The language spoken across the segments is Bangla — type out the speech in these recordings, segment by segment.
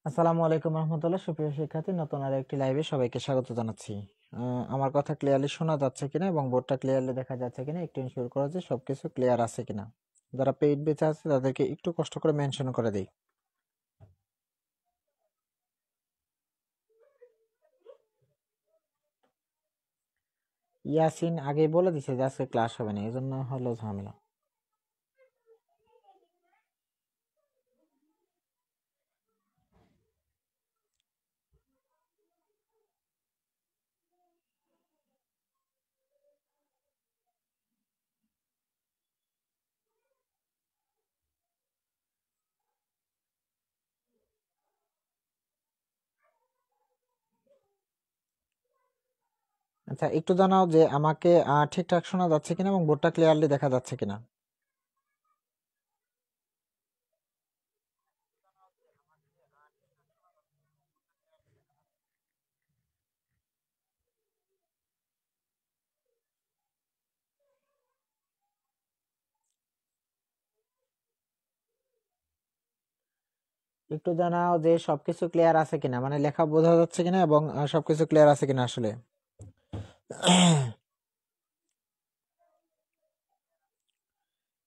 আসসালামু আলাইকুম রহমতুল্লাহ। সুপ্রিয় শিক্ষার্থী, নতুন আর একটি লাইভে সবাইকে স্বাগত জানাচ্ছি। আমার কথা ক্লিয়ারলি শোনা যাচ্ছে কিনা এবং বোর্ডটা ক্লিয়ারলি দেখা যাচ্ছে কিনা একটু ইনশিওর করো যে সবকিছু ক্লিয়ার আছে কিনা। যারা পেইড বেচে আছে তাদেরকে একটু কষ্ট করে মেনশন করে দেই। ইয়াসিন আগে বলে দিছে যে আজকে ক্লাস হবে না, এই জন্য হলো ঝামেলা। আচ্ছা, একটু জানাও যে আমাকে ঠিকঠাক শোনা যাচ্ছে কিনা এবং বোর্ডটা ক্লিয়ারলি দেখা যাচ্ছে কিনা। একটু জানাও যে সবকিছু ক্লিয়ার আছে কিনা, মানে লেখা বোঝা যাচ্ছে কিনা এবং সবকিছু ক্লিয়ার আছে কিনা আসলে।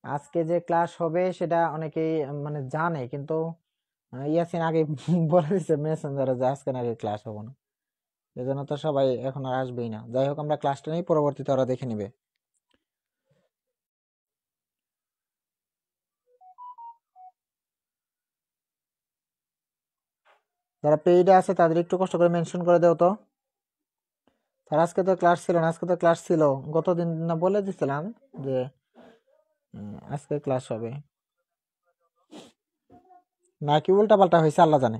আজকে যে ক্লাস হবে সেটা অনেকেই মানে জানে, কিন্তু ইয়াসিন আগে বলে দিচ্ছে মেসেঞ্জারে যে আজকে নাকি ক্লাস হবে না, এজন্য তো সবাই এখন আর আসবেই না। যাই হোক, আমরা ক্লাসটা নিয়ে পরবর্তীতে ওরা দেখে নিবে। যারা পেইডে আছে তাদের একটু কষ্ট করে মেনশন করে দাও তো। তার আজকে তো ক্লাস ছিল না, আজকে তো ক্লাস ছিল গতদিন না, বলে দিছিলাম যে আজকে ক্লাস হবে নাকি উল্টা পাল্টা হয়েছে আল্লাহ জানে।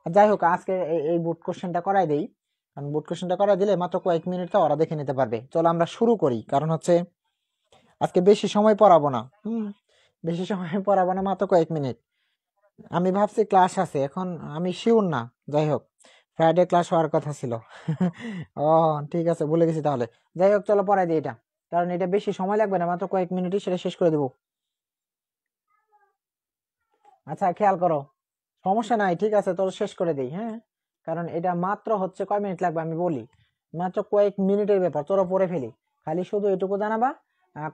যাই হোক, আজকে এই বোর্ড কোশ্চেনটা করাই দেই, কারণ বোর্ড কোশ্চেনটা করাই দিলে মাত্র কয়েক মিনিট তো ওরা দেখে নিতে পারবে। চলো আমরা শুরু করি, কারণ হচ্ছে আজকে বেশি সময় পড়াবো না। বেশি সময় পড়াবো না, মাত্র কয়েক মিনিট। আমি ভাবছি ক্লাস আছে, এখন আমি শিওর না। যাই হোক, ফ্রাইডে ক্লাস হওয়ার কথা ছিল। ও ঠিক আছে, ভুলে গেছি তাহলে। যাই হোক, চলো পড়াই দিই এটা, কারণ এটা বেশি সময় লাগবে না, মাত্র কয়েক মিনিটই সেটা শেষ করে দেবো। আচ্ছা খেয়াল করো, সমস্যা নাই, ঠিক আছে, তোর শেষ করে দিই। হ্যাঁ, কারণ এটা মাত্র হচ্ছে কয় মিনিট লাগবে আমি বলি, মাত্র কয়েক মিনিটের ব্যাপার, তোরা পড়ে ফেলি। খালি শুধু এটুকু জানাবা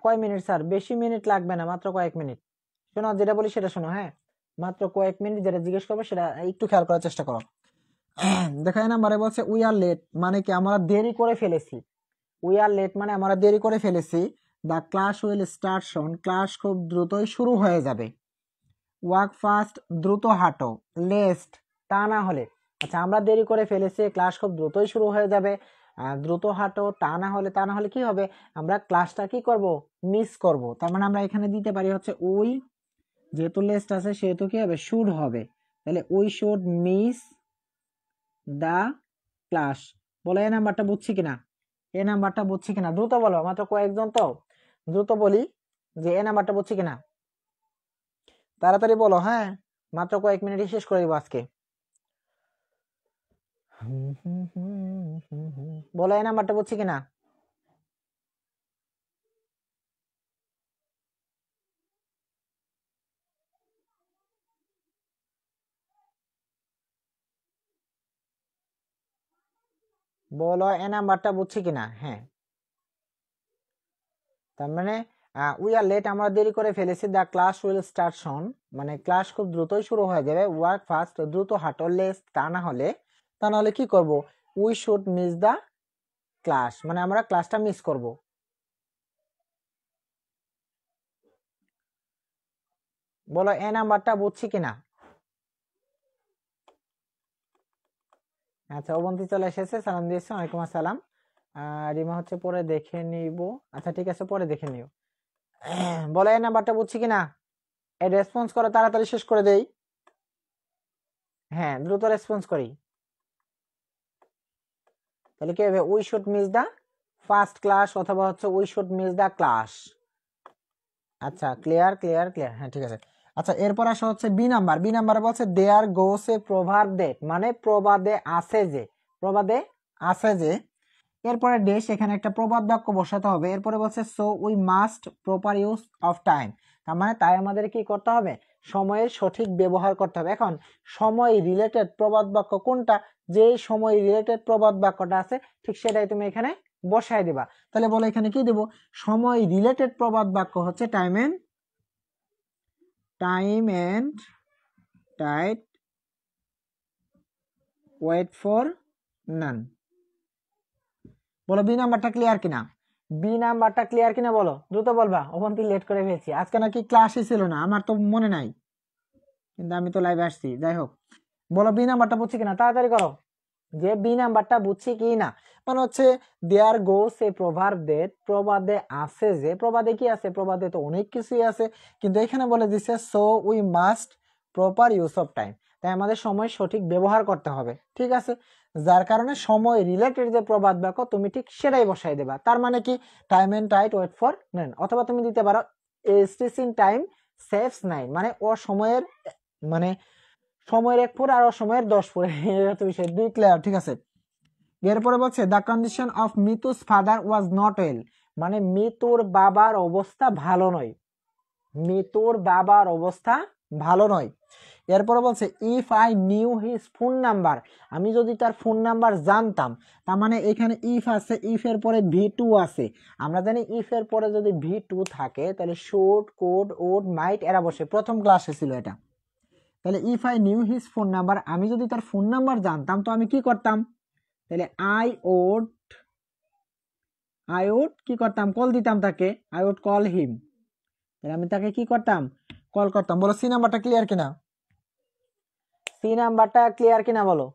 কয় মিনিট স্যার, বেশি মিনিট লাগবে না, মাত্র কয়েক মিনিট। শোনো, যেটা বলি সেটা শোনো। হ্যাঁ, মাত্র কয়েক মিনিট, যেটা জিজ্ঞেস করবে সেটা একটু খেয়াল করার চেষ্টা করো। দেখো এই নাম্বারে বলছে উই আর লেট, মানে কি আমরা দেরি করে ফেলেছি। উই আর লেট মানে আমরা দেরি করে ফেলেছি। The class will start Son, class খুব দ্রুতই শুরু হয়ে যাবে। ওয়াক ফাস্ট, দ্রুত হাঁটো। লেস্ট, তা না হলে, আচ্ছা আমরা দেরি করে ফেলেছি, ক্লাস খুব দ্রুতই শুরু হয়ে যাবে, দ্রুত হাঁটো, তা না হলে কি হবে, আমরা ক্লাসটা কি করব, মিস করব। তার মানে আমরা এখানে দিতে পারি হচ্ছে উই, যেহেতু লেস্ট আছে সেহেতু কি হবে, শুড হবে। তাহলে we should miss the class. বলো এই নাম্বারটা বুঝছি কিনা, এই নাম্বারটা বুঝছি কিনা, দ্রুত বলো, মাত্র কয়েকজন তো, দ্রুত বলি যে এই নাম্বারটা বুঝছি কিনা, তাড়াতাড়ি বলো, হ্যাঁ মাত্র কয়েক মিনিটই শেষ করে দিব আজকে। বলো এই নাম্বারটা বুঝছি কিনা। বলো এই নাম্বারটা বুঝছি কিনা। হ্যাঁ, তার মানে উই আর লেট, আমরা দেরি করে ফেলেছি, দ্য ক্লাস উইল স্টার্ট সন, মানে ক্লাস খুব দ্রুতই শুরু হয়ে যাবে, ওয়ার্ক ফাস্ট, দ্রুত হাঁটো, লেস তা না হলে কি করব, we should miss the class, মানে আমরা ক্লাসটা মিস করব। বলো এ নাম্বারটা বুঝছি কিনা। আচ্ছা অবন্তী চলে এসেছে, সালাম দিয়েছে, ওয়ালাইকুম আসসালাম। রিমা হচ্ছে পরে দেখে নিব, আচ্ছা ঠিক আছে পরে দেখে নিও। বলো এই নাম্বারটা বুঝছি কিনা, এই রেসপন্স করো, তাড়াতাড়ি শেষ করে দেই, হ্যাঁ দ্রুত রেসপন্স করি। তাহলে কি হবে, we should miss the first class, অথবা হচ্ছে we should miss the class. আচ্ছা ক্লিয়ার ক্লিয়ার ক্লিয়ার, হ্যাঁ ঠিক আছে। আচ্ছা এরপর আসা হচ্ছে বি নাম্বার, বি নাম্বার বলছে দেয়ার গোস এ প্রভাব দ্যাট, মানে প্রবাদে আছে যে, প্রবাদে আছে যে, এরপরে ডেশ, এখানে একটা প্রবাদ বাক্য বসাতে হবে। এরপরে বলছে so we must proper use of time, তার মানে তাই আমাদের কি করতে হবে, সময়ের সঠিক ব্যবহার করতে হবে। এখন সময় রিলেটেড প্রবাদ বাক্য কোনটা, যে সময় রিলেটেড প্রবাদ বাক্যটা আছে ঠিক সেটাই তুমি এখানে বসায় দিবা। তাহলে বলো এখানে কি দেব, সময় রিলেটেড প্রবাদ বাক্য হচ্ছে time and tide wait for none. বলো বি নাম্বারটা ক্লিয়ার কিনা, বি নাম্বারটা ক্লিয়ার কিনা বলো, দ্রুত বলবা, অবন্তি লেট করে ফেলছি, আজকে নাকি ক্লাসই ছিল না, আমার তো মনে নাই, কিন্তু আমি তো লাইভে আসছি, যাই হোক। বলো বি নাম্বারটা বুঝছি কিনা, তাড়াতাড়ি করো, যে বি নাম্বারটা বুঝছি কি না। মানে হচ্ছে দেয়ার গোস এ প্রভাব দ্যাট, প্রবাদে আছে যে, প্রবাদে কি আছে, প্রবাদে তো অনেক কিছুই আছে, কিন্তু এখানে বলে দিছে so we must proper use of time, তাই আমাদের সময় সঠিক ব্যবহার করতে হবে, ঠিক আছে। যার কারণে সময় রিলেটেড যে প্রবাদ বাক্য তুমি ঠিক সেটাই বসাই দেবা। তার মানে কি, time and tide wait for nine, অথবা তুমি দিতে পারো a stitch in time saves nine, মানে ও সময়ের, মানে সময়ের 1 পরে আর সময়ের 10 পরে, তুমি সে দুই ক্লিয়ার, ঠিক আছে। এরপরে বলছে the condition of Mitu's father was not well, মানে মিতুর বাবার অবস্থা ভালো নয়, মিতুর বাবার অবস্থা ভালো নয়। এরপরে বলছে if I knew his phone number, আমি যদি তার ফোন নাম্বার জানতাম, তার মানে এখানে ইফ আছে, ইফ এর পরে V2 আছে, আমরা জানি ইফ এর পরে যদি V2 থাকে তাহলে শুড, কুড, উড, মাইট এরা বসে, প্রথম ক্লাসে ছিল এটা। তাহলে if I knew his phone number, আমি যদি তার ফোন নাম্বার জানতাম তো আমি কি করতাম, তাহলে আই উড কি করতাম, কল দিতাম তাকে, আই উড কল হিম, তাহলে আমি তাকে কি করতাম, কল করতাম। বলো সি নাম্বারটা ক্লিয়ার কিনা, সি নাম্বারটা ক্লিয়ার কিনা বলো।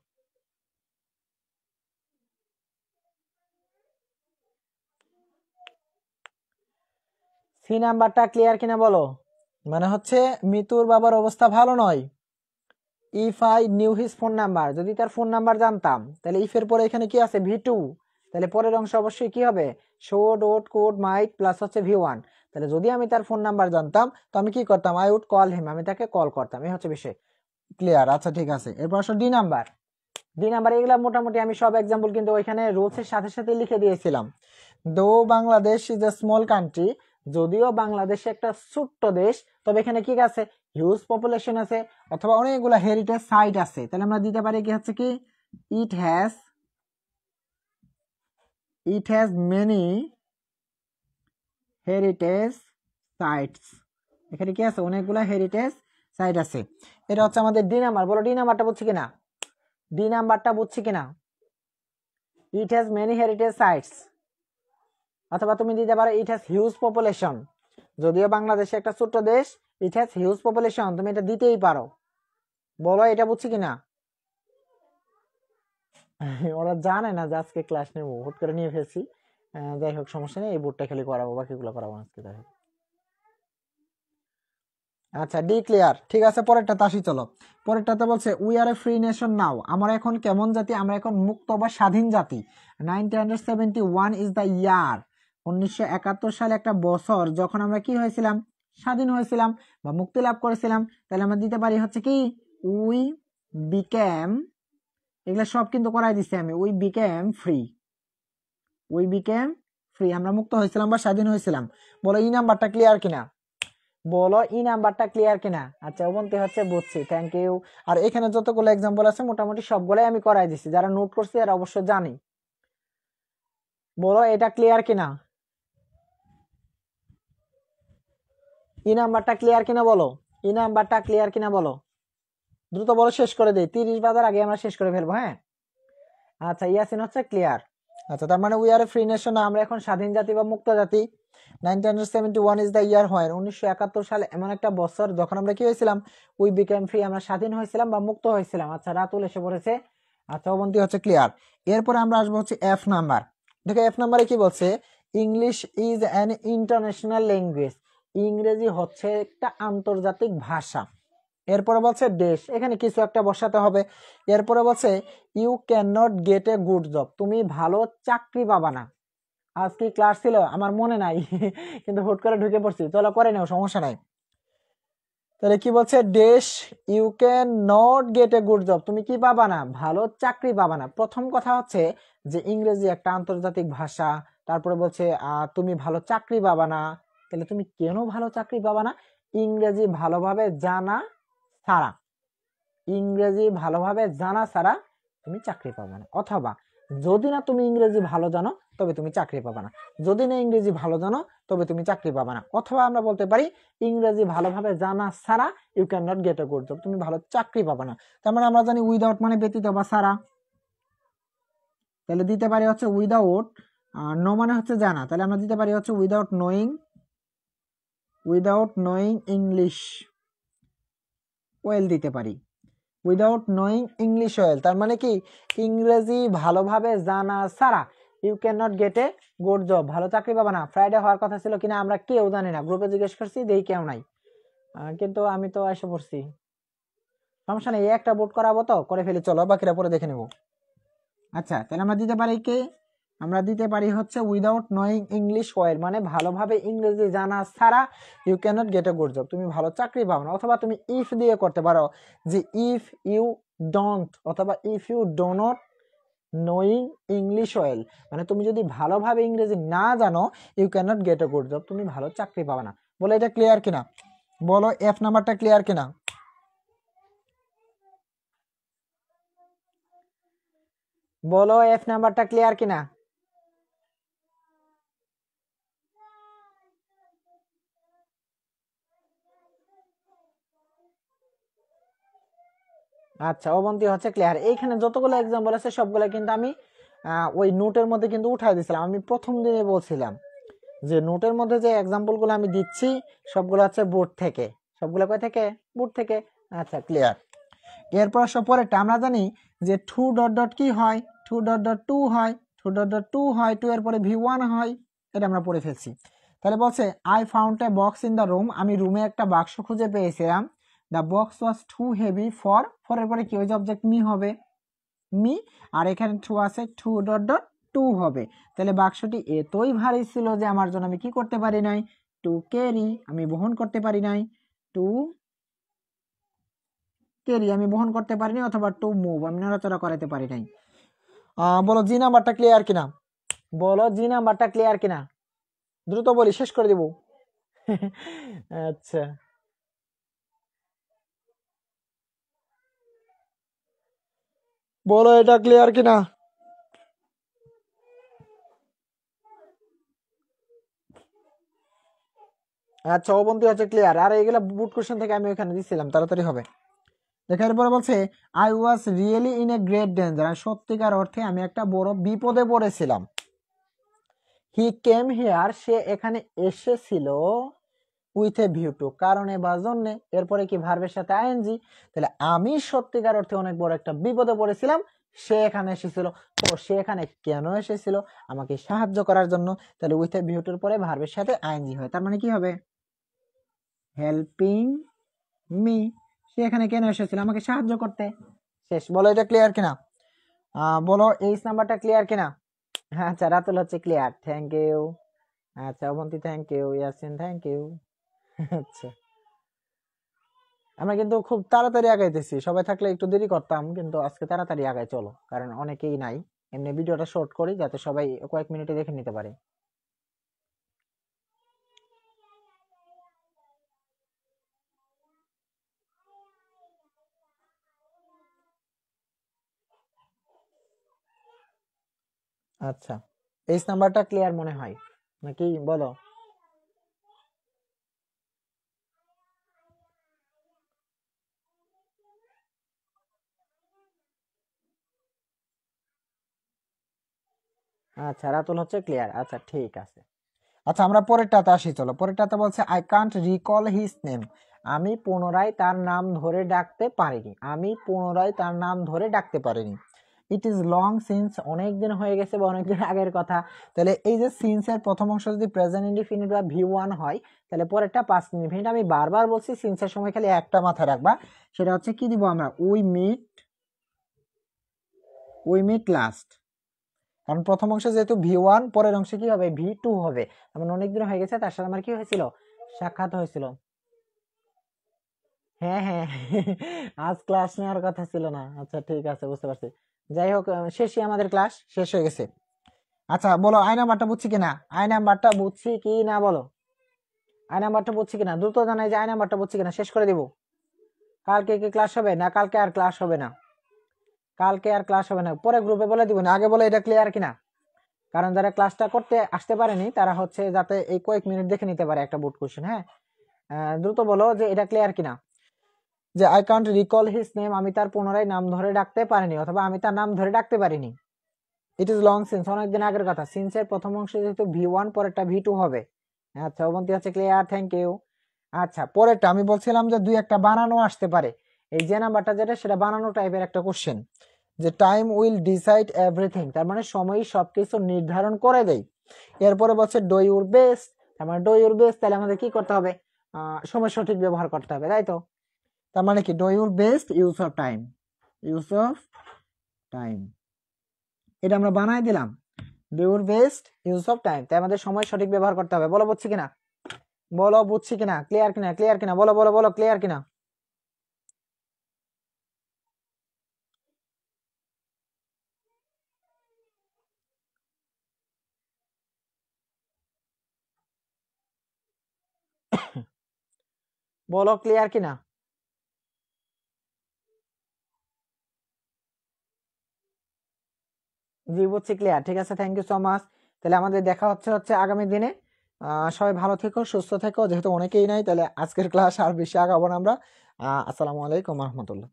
সি নাম্বারটা ক্লিয়ার কিনা বলো, মানে হচ্ছে মিতুর বাবার অবস্থা ভালো নয়। If I knew his phone number, যদি তার ফোন নাম্বার জানতাম, তাহলে ইফ এর পরে এখানে কি আছে V2, তাহলে পরের অংশ অবশ্যই কি হবে, should, would, could, might plus হচ্ছে V1, তাহলে যদি আমি তার ফোন নাম্বার জানতাম তো আমি কি করতাম, আই উড কল হিম, আমি তাকে কল করতাম, এই হচ্ছে বিষয়, ক্লিয়ার। আচ্ছা ঠিক আছে, এরপর আসলে ডি নাম্বার, ডি নাম্বার এগুলা মোটামুটি আমি সব এক্সাম্পল কিন্তু ওইখানে রুলস এর সাথে সাথে লিখে দিয়েছিলাম। দো Bangladesh is a small country, যদিও বাংলাদেশ একটা ছোট্ট দেশ, তবে এখানে কি আছে, হিউজ পপুলেশন আছে, অথবা অনেকগুলা হেরিটেজ সাইট আছে, তাহলে আমরা দিতে পারি কি হচ্ছে কি, it has many heritage sites, এখানে কি আছে, অনেকগুলা হেরিটেজ সাইট আছে। এটা হচ্ছে আমাদের ডি নাম্বার। বলো ডি নাম্বারটা বুঝছি কিনা, ডি নাম্বারটা বুঝছি কিনা, it has many heritage sites, অথবা তুমি দিতে পারো ইট হ্যাজ হিউজ পপুলেশন, যদিও বাংলাদেশে একটা ছোট্ট দেশ, ইট হ্যাজ হিউজ পপুলেশন, তুমি এটা দিতেই পারো। বলো এটা বুঝছি কিনা, ওরা জানে না যে আজকে ক্লাস নেবো, হুট করে নিয়ে ফেলছি। যাই হোক, সমস্যা নেই, এই বোর্ডটা খালি করাবো, বাকিগুলো করাবো আজকে। যাই হোক, আচ্ছা ডি ক্লিয়ার, ঠিক আছে। পরেরটাতে আসি, চলো। পরেরটাতে বলছে we are a free nation now, আমরা এখন কেমন জাতি, আমরা এখন মুক্ত বা স্বাধীন জাতি। 1971 ইজ দ্য ইয়ার, 1971 সালে একটা বছর যখন আমরা কি হয়েছিলাম, স্বাধীন হয়েছিলাম বা মুক্তি লাভ করেছিলাম। তাহলে আমরা দিতে পারি হচ্ছে কি উই বিকেম, এগুলো সব কিন্তু করাই দিচ্ছি আমি, we became free, we became free, আমরা মুক্ত হয়েছিলাম বা স্বাধীন হয়েছিলাম। বলো এই নাম্বারটা ক্লিয়ার কিনা, বলো ই নাম্বারটা ক্লিয়ার কিনা। আচ্ছা অবন্তি হচ্ছে বুঝছি, থ্যাংক ইউ। আর এখানে যতগুলো এক্সাম্পল আছে মোটামুটি সবগুলাই আমি করাই দিছি, যারা নোট করছে এরা অবশ্যই জানি। বলো এটা ক্লিয়ার কিনা, ই নাম্বারটা ক্লিয়ার কিনা বলো, ই নাম্বারটা ক্লিয়ার কিনা বলো, দ্রুত বলো, শেষ করে দিই, 30 বাজার আগে আমরা শেষ করে ফেলবো। হ্যাঁ আচ্ছা, ইয়াসিন হচ্ছে ক্লিয়ার। আচ্ছা, তার মানে we are a free nation, আমরা এখন স্বাধীন জাতি বা মুক্ত জাতি। 1971 ইজ দ্য ইয়ার হয়, 1971 সালে এমন একটা বছর যখন আমরা কি হয়েছিলাম, উই বিকেম ফ্রি, আমরা স্বাধীন হয়েছিলাম বা মুক্ত হয়েছিলাম। আচ্ছা রাতুল এসে পড়েছে, আচ্ছা অবন্তি হচ্ছে ক্লিয়ার। এরপরে আমরা আসবো হচ্ছে এফ নাম্বার। দেখো এফ নাম্বারে কি বলছে, English is an international language, ইংরেজি হচ্ছে একটা আন্তর্জাতিক ভাষা। এরপরে বলছে দেশ, এখানে কিছু একটা বসাতে হবে। এরপরে বলছে you can not get a good job, তুমি ভালো চাকরি পাবা না। আজ কি ক্লাস ছিল আমার মনে নাই কিন্তু হুট করে ঢুকে পড়ছি, চলো করে নেও, সমস্যা নাই। তাহলে কি বলছে, দেশ you can not get a good job, তুমি কি পাবা না, ভালো চাকরি পাবা না। প্রথম কথা হচ্ছে যে ইংরেজি একটা আন্তর্জাতিক ভাষা, তারপরে বলছে তুমি ভালো চাকরি পাবা না। তাহলে তুমি কেন ভালো চাকরি পাবা না, ইংরেজি ভালোভাবে জানা ছাড়া, ইংরেজি ভালোভাবে জানা ছাড়া তুমি চাকরি পাবে না। অথবা যদি না তুমি ইংরেজি ভালো জানো তবে তুমি চাকরি পাবে না, যদি না ইংরেজি ভালো জানো তবে তুমি চাকরি পাবে না। অথবা আমরা বলতে পারি ইংরেজি ভালোভাবে জানা ছাড়া you can not get a good job, তুমি ভালো চাকরি পাবে না। তার মানে আমরা জানি উইদাউট মানে ব্যতীত বা ছাড়া, তাহলে দিতে পারি হচ্ছে উইদাউট, নো মানে হচ্ছে জানা, তাহলে আমরা দিতে পারি হচ্ছে without knowing, without knowing English well দিতে পারি, উইদাউট নোয়িং ইংলিশ ওয়েল। তার মানে কি ইংরেজি ভালোভাবে জানা ছাড়া you can not get a good job, ভালো চাকরি পাবা না। ফ্রাইডে হওয়ার কথা ছিল কিনা আমরা কেউ জানি না, গ্রুপে জিজ্ঞেস করছি দেখি কেউ নাই, কিন্তু আমি তো এসে পড়ছি, সমস্যা নেই, একটা বোর্ড করাবো তো করে ফেলি, চলো বাকিরা পরে দেখে নেব। আচ্ছা তাহলে আমরা দিতে পারি কে, আমরা দিতে পারি হচ্ছে উইদাউট নোয়িং ইংলিশ ওয়েল, মানে ভালোভাবে ইংরেজি জানা ছাড়া you cannot get a good job, তুমি ভালো চাকরি পাবে না। অথবা তুমি ইফ দিয়ে করতে পারো, যে ইফ ইউ ডোন্ট, অথবা if you do not knowing English well, মানে তুমি যদি ভালোভাবে ইংরেজি না জানো you cannot get a good job, তুমি ভালো চাকরি পাবে না। বলো এটা ক্লিয়ার কিনা, বলো এফ নাম্বারটা ক্লিয়ার কিনা, বলো এফ নাম্বারটা ক্লিয়ার কিনা। আচ্ছা অবন্তি হচ্ছে ক্লিয়ার। এইখানে যতগুলো এক্সাম্পল আছে সবগুলো কিন্তু আমি ওই নোটের মধ্যে কিন্তু উঠাই দিয়েছিলাম, আমি প্রথম দিনে বলছিলাম যে নোটের মধ্যে যে এক্সাম্পল গুলো আমি দিচ্ছি সবগুলো হচ্ছে বোর্ড থেকে, সবগুলো কই থেকে, বোর্ড থেকে। আচ্ছা ক্লিয়ার। এরপর সব পরেরটা আমরা জানি যে টু ডট ডট কি হয়, টু ডট ডট টু হয়, টু ডট ডট টু হয়, টু এর পরে V1 হয়, এটা আমরা পড়ে ফেলছি। তাহলে বলছে I found a box in the room, আমি রুমে একটা বাক্স খুঁজে পেয়েছিলাম। The box was too heavy for, ফরের পরে কি ওই যে অবজেক্ট মি হবে, মি, আর এখানে টু আছে, টু ডট ডট টু হবে। তাহলে বাক্সটি এতই ভারী ছিল যে আমার জন্য আমি কি করতে পারি নাই, টু ক্যারি, আমি বহন করতে পারি নাই, টু ক্যারি আমি বহন করতে পারিনি, অথবা টু মুভ আমি নড়াচড়া করাতে পারি নাই। বলো জি নাম্বারটা ক্লিয়ার কিনা, বলো জি নাম্বারটা ক্লিয়ার কিনা, দ্রুত বলি শেষ করে দিব আচ্ছা বলো এটা ক্লিয়ার কিনা, আচ্ছা অবন্তি হচ্ছে ক্লিয়ার। আর এগুলা বুট কোশ্চেন থেকে আমি ওখানে দিছিলাম, তাড়াতাড়ি হবে। দেখার পরে বলছে I was really in a great danger, সত্যিকার অর্থে আমি একটা বড় বিপদে পড়েছিলাম। হি কেম হিয়ার, সে এখানে এসেছিল, উইথ এ ভিউ টু, কারণে বা জন্যে, এরপরে কি ভার্বের সাথে আইএনজি। তাহলে আমি সত্যিকার অর্থে অনেক বড় একটা বিপদে পড়েছিলাম, সে এখানে এসেছিল। তো সে এখানে কেন এসেছিল? আমাকে সাহায্য করার জন্য। তাহলে উইথ এ ভিউ টুর পরে ভার্বের সাথে আইএনজি হয়, তার মানে কি হবে? Helping me. সে এখানে কেন এসেছিল? আমাকে সাহায্য করতে। শেষ। বলো এটা ক্লিয়ার কিনা? বলো এইচ নাম্বারটা ক্লিয়ার কিনা? আচ্ছা, রাতুল হচ্ছে ক্লিয়ার, থ্যাংক ইউ। আচ্ছা, Abanti thank you, Yasin thank you. আচ্ছা, আমরা কিন্তু খুব তাড়াতাড়ি আগাইতেছি, সবাই থাকলে একটু দেরি করতাম, কিন্তু আজকে তাড়াতাড়ি আগাই চলো, কারণ অনেকেই নাই। এমনি ভিডিওটা শর্ট করি যাতে সবাই কয়েক মিনিটে দেখে নিতে পারে। আচ্ছা, এইচ নাম্বারটা ক্লিয়ার মনে হয় নাকি? বলো। আচ্ছা, রাতুল হচ্ছে ক্লিয়ার। আচ্ছা, ঠিক আছে। আচ্ছা, আমরা পরেরটাতে আসি চলো। পরেরটাতে বলছে I can't recall his name. আমি পুনরায় তার নাম ধরে ডাকতে পারিনি। আমি পুনরায় তার নাম ধরে ডাকতে পারিনি। ইট ইজ লং সিন্স, অনেক দিন হয়ে গেছে বা অনেকদিন আগের কথা। তাহলে এই যে সিন্সের প্রথম অংশ যদি প্রেজেন্ট ইনডিফিনিট বা ভি ওয়ান হয়, তাহলে পরেরটা পাস্ট ইনডিফিনিট। আমি বারবার বলছি সিন্সের সময় খালি একটা মাথায় রাখবা, সেটা হচ্ছে কি দিব আমরা? We meet last. কারণ প্রথম অংশে যেহেতু ভি ওয়ান, পরের অংশে কি হবে? ভি টু হবে। এমন অনেকদিন হয়ে গেছে তার সাথে আমার কি হয়েছিল? সাক্ষাৎ হয়েছিল। হ্যাঁ হ্যাঁ, আজ ক্লাস নেওয়ার কথা ছিল না। আচ্ছা, ঠিক আছে, বুঝতে পারছি। যাই হোক, শেষই আমাদের ক্লাস শেষ হয়ে গেছে। আচ্ছা, বলো আই নাম্বারটা বুঝছি কিনা? আই নাম্বারটা বুঝছি কি না বলো? আই নাম্বারটা বুঝছি কিনা দ্রুত জানাই যে আই নাম্বারটা বুঝছি কিনা, শেষ করে দিব। কালকে কি ক্লাস হবে না? কালকে আর ক্লাস হবে না। কালকে আর ক্লাস হবে না, পরে গ্রুপে বলে দিব না, আগে বলে এটা ক্লিয়ার কিনা। কারণ যারা ক্লাসটা করতে আসতে পারেনি তারা হচ্ছে যাতে এই কয়েক মিনিট দেখে নিতে পারে একটা বোর্ড কোশ্চেন। হ্যাঁ, দ্রুত বলো যে এটা ক্লিয়ার কিনা। যে I can't recall his name, আমি তার পুনরায় নাম ধরে ডাকতে পারিনি, অথবা আমি তার নাম ধরে ডাকতে পারিনি। ইট ইজ লং সিন্স, অনেকদিন আগের কথা। সিন্সের প্রথম অংশে যেহেতু ভি ওয়ান, পরেরটা ভি টু হবে। আচ্ছা, অবন্তী আছে ক্লিয়ার, থ্যাংক ইউ। আচ্ছা, পরেরটা আমি বলছিলাম যে দুই একটা বানানো আসতে পারে। এই যে নাম্বারটা যেটা, সেটা বানানো টাইপের একটা কোশ্চেন, যে টাইম উইল ডিসাইড এভরিথিং, তার মানে সময়ই সবকিছু নির্ধারণ করে দেয়। এরপরে বলছে ডু ইউর বেস্ট, তার মানে ডু ইউর বেস্ট, তাহলে আমাদের কি করতে হবে? সময় সঠিক ব্যবহার করতে হবে, তাই তো? তার মানে কি? Do your best use of time, use of time, এটা আমরা বানাই দিলাম। Do your best use of time, তাই আমাদের সময় সঠিক ব্যবহার করতে হবে। বলো বুঝছি কিনা? বলো বুঝছি কিনা? ক্লিয়ার কিনা? ক্লিয়ার কিনা? বলো বলো বলো, ক্লিয়ার কিনা? বলো ক্লিয়ার কিনা? জি, বুঝছি, ক্লিয়ার। ঠিক আছে, থ্যাংক ইউ সো মাচ। তাহলে আমাদের দেখা হচ্ছে আগামী দিনে। সবাই ভালো থেকো, সুস্থ থেকো। যেহেতু অনেকেই নাই, তাহলে আজকের ক্লাস আর বেশি আগাবো না আমরা। আসসালামু আলাইকুম রহমতুল্লাহ।